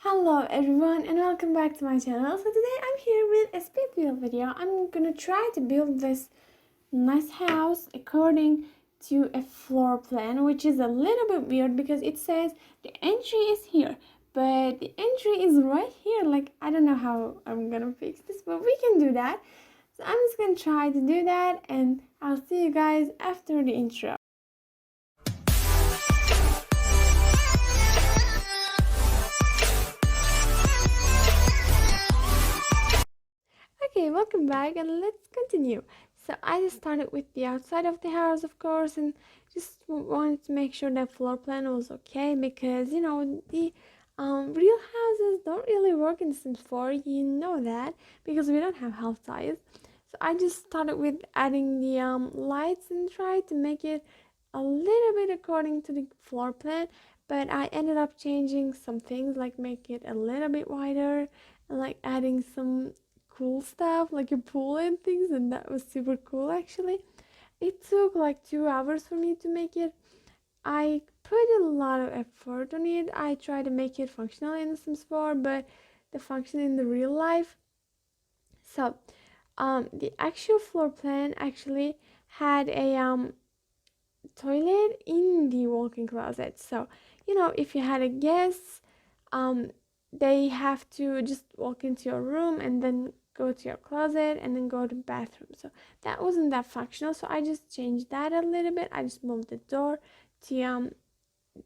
Hello everyone and welcome back to my channel. So today I'm here with a speed build video. I'm gonna try to build this nice house according to a floor plan, which is a little bit weird because it says the entry is here, but the entry is right here. Like, I don't know how I'm gonna fix this, but we can do that. So I'm just gonna try to do that and I'll see you guys after the intro. Okay, welcome back and let's continue. So I just started with the outside of the house, of course, and just wanted to make sure that floor plan was okay because the real houses don't really work in Sims 4. You know that because we don't have house size. So I just started with adding the lights and tried to make it a little bit according to the floor plan, but I ended up changing some things like make it a little bit wider and like adding some cool stuff like a pool and things, and that was super cool. Actually, it took like 2 hours for me to make it. I put a lot of effort on it. I tried to make it functional in Sims 4, but the function in the real life. So the actual floor plan actually had a toilet in the walk-in closet. So if you had a guest, um they have to just walk into your room and then go to your closet and then go to the bathroom. So that wasn't that functional, so I just changed that a little bit. I just moved the door to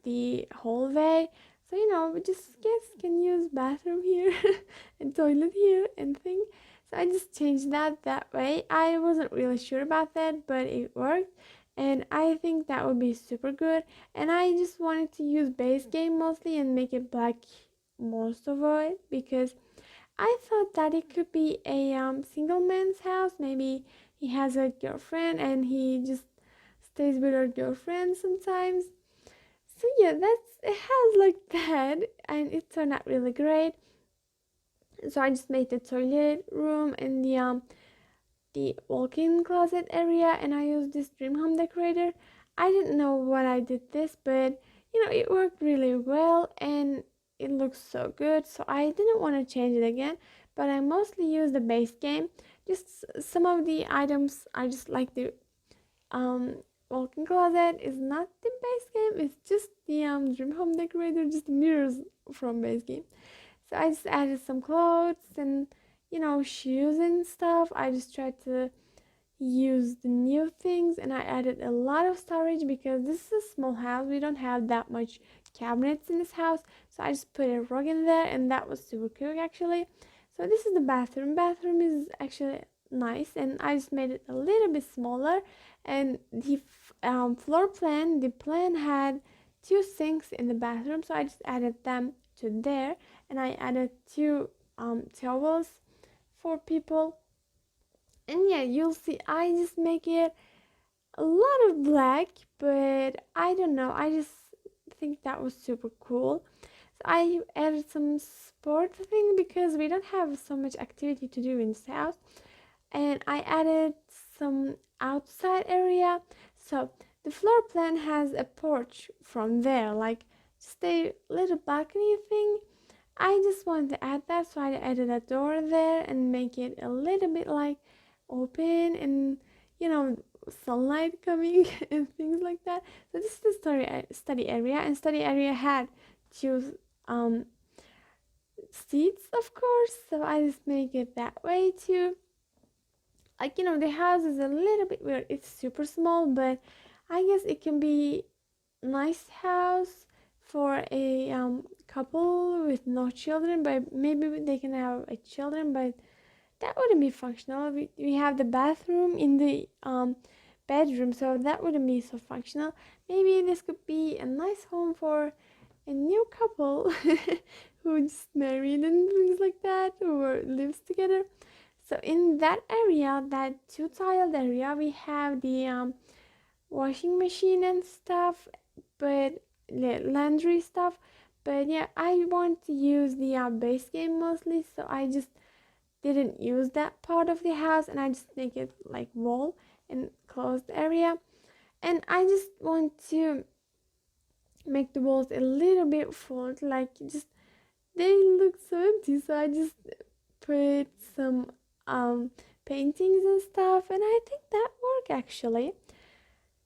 the hallway, so just guests can use bathroom here and toilet here and thing. So I just changed that way. I wasn't really sure about that, but it worked, and I think that would be super good. And I just wanted to use base game mostly and make it black most of it because I thought that it could be a single man's house. Maybe he has a girlfriend and he just stays with her girlfriend sometimes. So yeah, that's it has like that, and it turned out really great. So I just made the toilet room and the walk-in closet area, and I used this dream home decorator. I didn't know what I did this, but it worked really well and it looks so good, so I didn't want to change it again. But I mostly use the base game. Just some of the items I just like the um walk-in closet is not the base game, it's just the dream home decorator, just mirrors from base game. So I just added some clothes and shoes and stuff. I just tried to use the new things, and I added a lot of storage because this is a small house. We don't have that much cabinets in this house, so I just put a rug in there, and that was super cool actually. So this is the bathroom is actually nice, and I just made it a little bit smaller. And the floor plan, the plan had two sinks in the bathroom, so I just added them to there, and I added two towels for people. And yeah, you'll see I just make it a lot of black, but I don't know, I just think that was super cool. So I added some sport thing because we don't have so much activity to do in this house, and I added some outside area. So the floor plan has a porch from there, like just a little balcony thing. I just wanted to add that, so I added a door there and make it a little bit like open and you know sunlight coming and things like that. So this is the study area, and study area had two seats, of course. So I just make it that way too. Like the house is a little bit weird. It's super small, but I guess it can be nice house for a couple with no children, but maybe they can have a children, but that wouldn't be functional. We have the bathroom in the bedroom, so that wouldn't be so functional. Maybe this could be a nice home for a new couple who just married and things like that, or lives together. So in that area, that two tiled area, we have the washing machine and stuff, but the laundry stuff. But yeah, I want to use the base game mostly, so I just didn't use that part of the house, and I just make it like wall and closed area. And I just want to make the walls a little bit full, like just they look so empty, so I just put some um paintings and stuff, and I think that worked actually.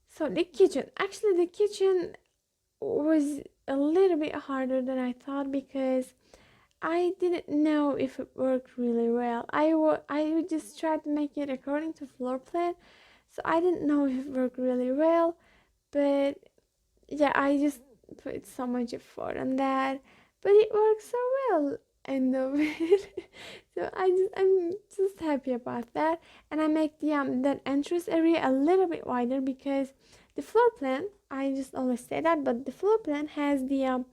So the kitchen was a little bit harder than I thought because I didn't know if it worked really well. I would just try to make it according to floor plan, so I didn't know if it worked really well. But yeah, I just put so much effort on that, but it worked so well. End of it. So I'm just happy about that, and I make the that entrance area a little bit wider because the floor plan. I just always say that, but the floor plan has the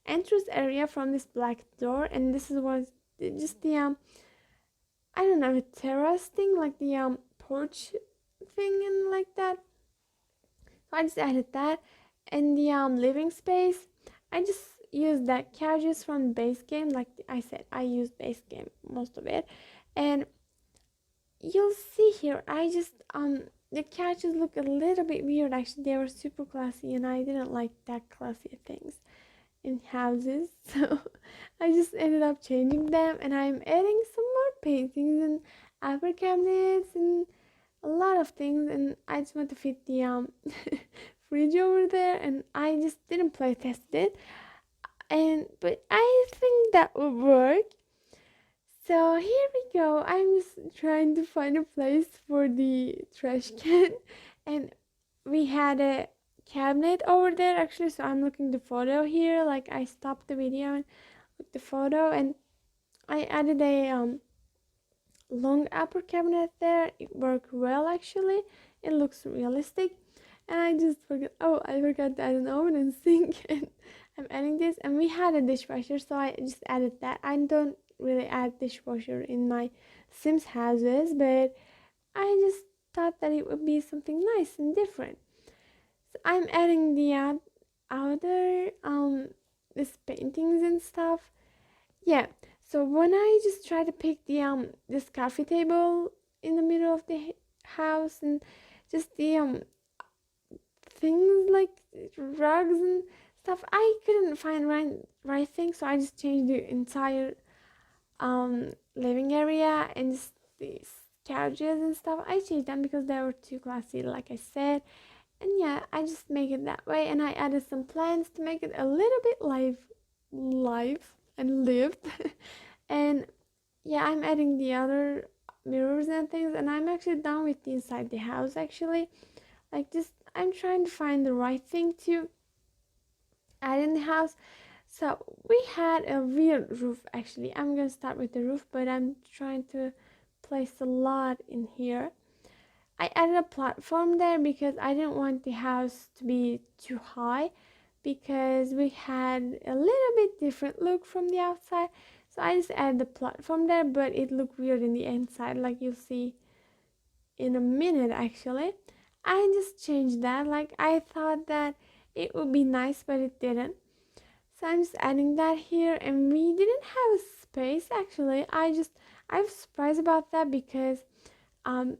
entrance area from this black door, and this is was just the I don't know, a terrace thing, like the porch thing and like that. So I just added that. And the living space, I just used that couches from base game. Like I said, I used base game most of it. And you'll see here, I just the couches look a little bit weird actually. They were super classy and I didn't like that classy things in houses. So I just ended up changing them, and I'm adding some more paintings and upper cabinets and a lot of things, and I just want to fit the fridge over there, and I just didn't play test it, and but I think that would work. So here we go. I'm just trying to find a place for the trash can, and we had a cabinet over there actually, so I'm looking the photo here. Like I stopped the video and looked the photo, and I added a long upper cabinet there. It worked well actually. It looks realistic. And I just forgot, oh, I forgot to add an oven and sink. And I'm adding this, and we had a dishwasher, so I just added that. I don't really add dishwasher in my Sims houses, but I just thought that it would be something nice and different. So I'm adding the outer this paintings and stuff. Yeah, so when I just try to pick the this coffee table in the middle of the house, and just the things like rugs and stuff, I couldn't find right thing, so I just changed the entire living area, and just these couches and stuff, I changed them because they were too classy, like I said. And yeah, I just make it that way, and I added some plants to make it a little bit live and lived. And yeah, I'm adding the other mirrors and things, and I'm actually done with the inside the house actually. Like, just I'm trying to find the right thing to add in the house. So we had a weird roof actually. I'm gonna start with the roof, but I'm trying to place a lot in here. I added a platform there because I didn't want the house to be too high, because we had a little bit different look from the outside. So I just added the platform there, but it looked weird in the inside, like you'll see in a minute actually. I just changed that. Like I thought that it would be nice, but it didn't. So I'm just adding that here, and we didn't have space actually. I was surprised about that because um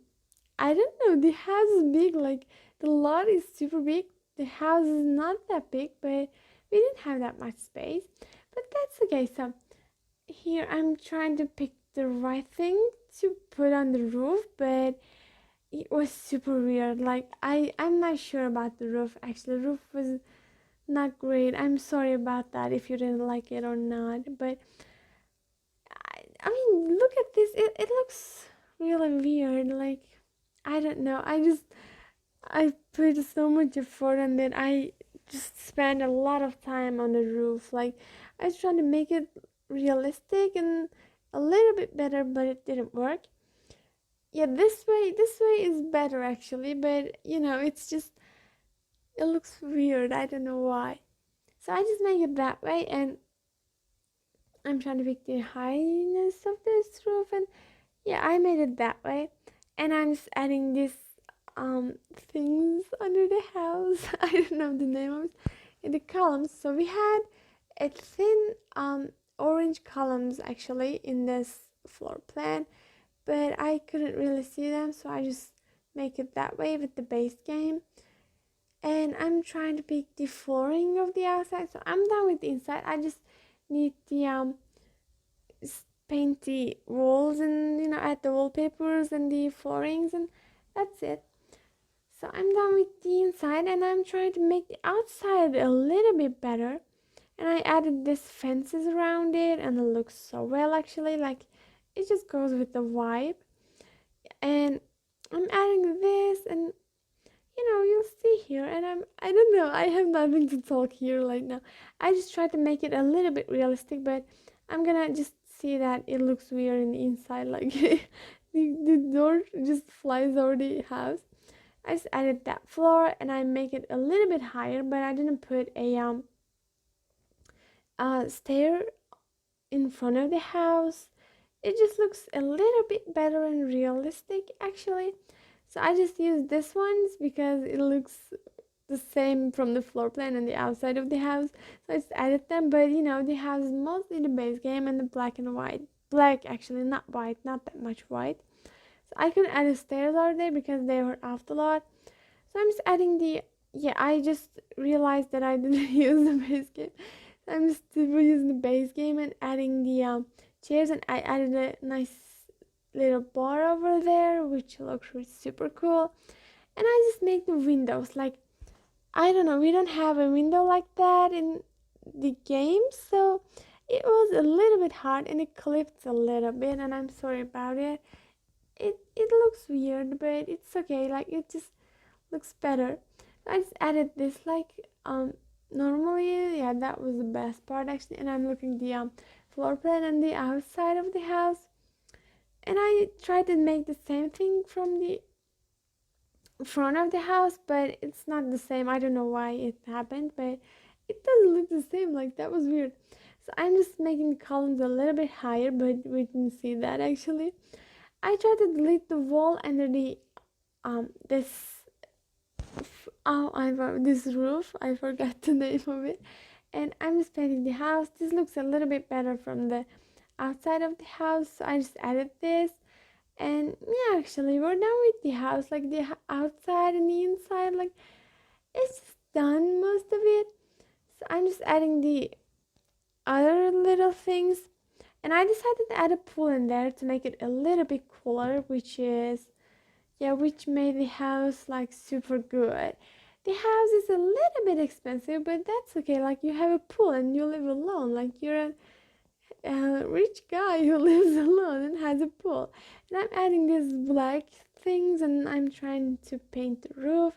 I don't know, the house is big, like the lot is super big. The house is not that big, but we didn't have that much space. But that's okay. So here I'm trying to pick the right thing to put on the roof, but it was super weird. Like I'm not sure about the roof actually. The roof was not great. I'm sorry about that if you didn't like it or not. But I mean, look at this. It looks really weird. Like I don't know. I put so much effort on it. I just spent a lot of time on the roof. Like I was trying to make it realistic and a little bit better, but it didn't work. Yeah, this way is better actually, but you know, it's just it looks weird. I don't know why. So I just make it that way, and I'm trying to pick the highness of this roof, and yeah, I made it that way. And I'm just adding this things under the house. I don't know the name of it. In the columns. So we had a thin orange columns actually in this floor plan, but I couldn't really see them, so I just make it that way with the base game. And I'm trying to pick the flooring of the outside, so I'm done with the inside. I just need the paint the walls and add the wallpapers and the floorings, and that's it. So I'm done with the inside and I'm trying to make the outside a little bit better. And I added this fences around it and it looks so well actually, like it just goes with the vibe. And I'm adding this, and you'll see here, and I don't know, I have nothing to talk here right now. I just try to make it a little bit realistic, but I'm gonna just see that it looks weird in the inside, like the door just flies over the house. I just added that floor and I make it a little bit higher, but I didn't put a stair in front of the house. It just looks a little bit better and realistic actually. So I just use this ones because it looks the same from the floor plan and the outside of the house. So I just added them, but the house is mostly the base game and the black and white. Black actually, not white, not that much white. So I could add the stairs out there because they were off a lot. So I'm just adding the, yeah, I just realized that I didn't use the base game. So I'm just using the base game and adding the chairs, and I added a nice little bar over there which looks really super cool. And I just make the windows, like, I don't know, we don't have a window like that in the game, so it was a little bit hard and it clipped a little bit, and I'm sorry about it. It looks weird, but it's okay, like it just looks better. I just added this, like, normally, yeah, that was the best part actually. And I'm looking the floor plan and the outside of the house, and I tried to make the same thing from the front of the house, but it's not the same. I don't know why it happened, but it doesn't look the same. Like, that was weird. So I'm just making the columns a little bit higher, but we didn't see that actually. I tried to delete the wall under the this this roof. I forgot the name of it. And I'm just painting the house. This looks a little bit better from the outside of the house, so I just added this. And yeah, actually we're done with the house, like the outside and the inside, like it's just done, most of it. So I'm just adding the other little things, and I decided to add a pool in there to make it a little bit cooler, which is, yeah, which made the house like super good. The house is a little bit expensive, but that's okay. Like, you have a pool and you live alone, like you're a rich guy who lives alone and has a pool. And I'm adding these black things, and I'm trying to paint the roof.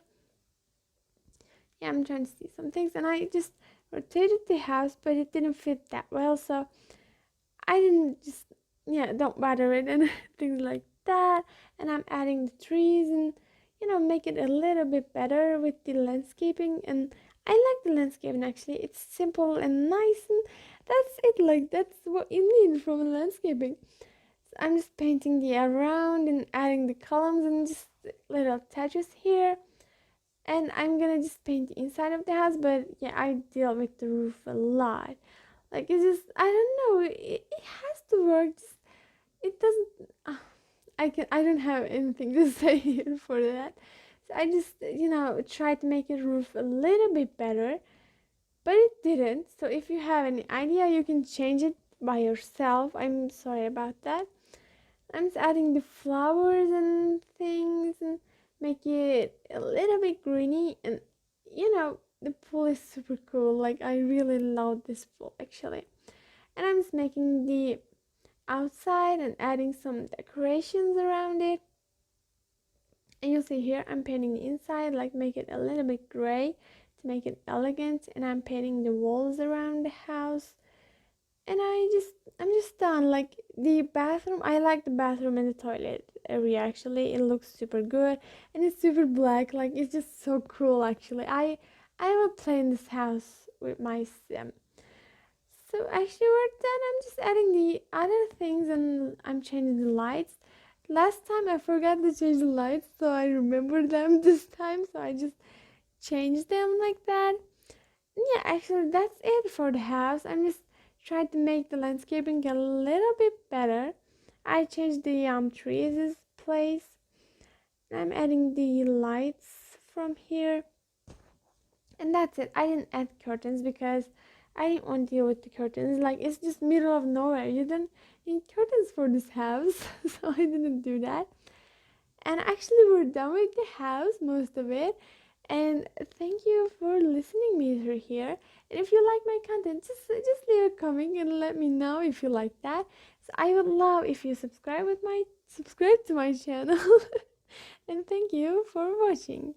Yeah, I'm trying to see some things, and I just rotated the house, but it didn't fit that well, so I didn't just, yeah, don't bother it and things like that. And I'm adding the trees and make it a little bit better with the landscaping. And I like the landscaping actually. It's simple and nice, and that's it. Like, that's what you need from a landscaping. So I'm just painting the around and adding the columns and just little touches here. And I'm gonna just paint the inside of the house, but yeah, I deal with the roof a lot. Like, it's just, I don't know, it has to work. Just, it doesn't. I don't have anything to say here for that. So I just try to make the roof a little bit better, but it didn't. So if you have any idea, you can change it by yourself. I'm sorry about that. I'm just adding the flowers and things and make it a little bit greeny. And the pool is super cool. Like, I really love this pool actually. And I'm just making the outside and adding some decorations around it. And you'll see here I'm painting the inside, like make it a little bit gray to make it elegant. And I'm painting the walls around the house. And I'm just done. Like, the bathroom, I like the bathroom and the toilet area actually. It looks super good, and it's super black. Like, it's just so cool actually. I will play in this house with my sim. So actually we're done. I'm just adding the other things, and I'm changing the lights. Last time I forgot to change the lights, so I remember them this time, so I just changed them like that. Yeah, actually that's it for the house. I'm just trying to make the landscaping a little bit better. I changed the trees place. I'm adding the lights from here, and that's it. I didn't add curtains because I didn't want to deal with the curtains. Like, it's just middle of nowhere. You don't need curtains for this house. So I didn't do that. And actually, we're done with the house, most of it. And thank you for listening me through here. And if you like my content, just leave a comment and let me know if you like that. So I would love if you subscribe to my channel. And thank you for watching.